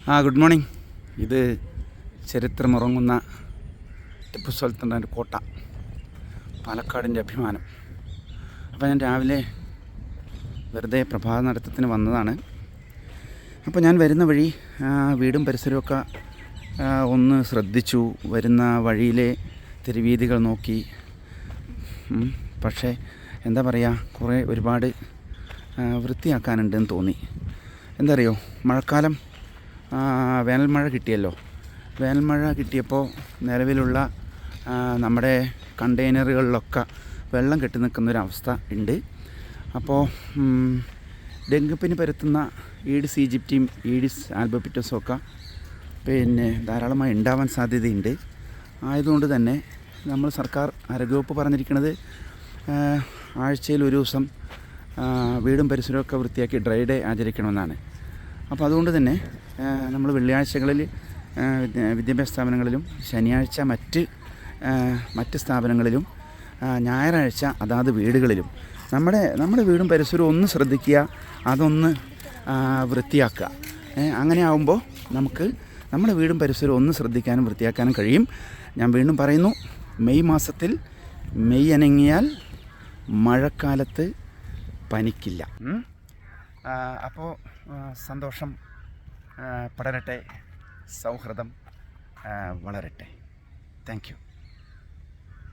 Good morning. ഇത് ചരിത്രമുറങ്ങുന്ന ടിപ്പു സുൽത്താൻ്റെ കോട്ട, പാലക്കാടിൻ്റെ അഭിമാനം. അപ്പോൾ ഞാൻ രാവിലെ വെറുതെ പ്രഭാത നടത്തത്തിന് വന്നതാണ്. അപ്പോൾ ഞാൻ വരുന്ന വഴി വീടും പരിസരമൊക്കെ ഒന്ന് ശ്രദ്ധിച്ചു. വരുന്ന വഴിയിലെ തെരുവീഥികൾ നോക്കി. പക്ഷേ എന്താ പറയുക, ഒരുപാട് വൃത്തിയാക്കാനുണ്ടെന്ന് തോന്നി. എന്താ അറിയോ, മഴക്കാലം വേനൽമഴ കിട്ടിയല്ലോ. വേനൽമഴ കിട്ടിയപ്പോൾ നിലവിലുള്ള നമ്മുടെ കണ്ടെയ്നറുകളിലൊക്കെ വെള്ളം കെട്ടി നിൽക്കുന്നൊരവസ്ഥ ഉണ്ട്. അപ്പോൾ ഡെങ്കിപ്പനി പരത്തുന്ന ഈഡിസ് ഈജിപ്റ്റിയും ഈഡിസ് ആൽബോപിറ്റസും ഒക്കെ ധാരാളമായി ഉണ്ടാവാൻ സാധ്യതയുണ്ട്. ആയതുകൊണ്ട് തന്നെ നമ്മൾ സർക്കാർ ആരോഗ്യവകുപ്പ് പറഞ്ഞിരിക്കുന്നത് ആഴ്ചയിൽ ഒരു ദിവസം വീടും പരിസരമൊക്കെ വൃത്തിയാക്കി ഡ്രൈ ഡേ ആചരിക്കണമെന്നാണ്. അപ്പോൾ അതുകൊണ്ട് തന്നെ നമ്മൾ വെള്ളിയാഴ്ചകളിൽ വിദ്യാഭ്യാസ സ്ഥാപനങ്ങളിലും, ശനിയാഴ്ച മറ്റ് സ്ഥാപനങ്ങളിലും, ഞായറാഴ്ച അതാത് വീടുകളിലും നമ്മുടെ വീടും പരിസരവും ഒന്ന് ശ്രദ്ധിക്കുക, അതൊന്ന് വൃത്തിയാക്കുക. അങ്ങനെ ആകുമ്പോൾ നമുക്ക് നമ്മുടെ വീടും പരിസരവും ഒന്ന് ശ്രദ്ധിക്കാനും വൃത്തിയാക്കാനും കഴിയും. ഞാൻ വീണ്ടും പറയുന്നു, മെയ് മാസത്തിൽ മെയ് അനങ്ങിയാൽ മഴക്കാലത്ത് പനിക്കില്ല. അപ്പോൾ സന്തോഷം പടരട്ടെ, സൗഹൃദം വളരട്ടെ. Thank U.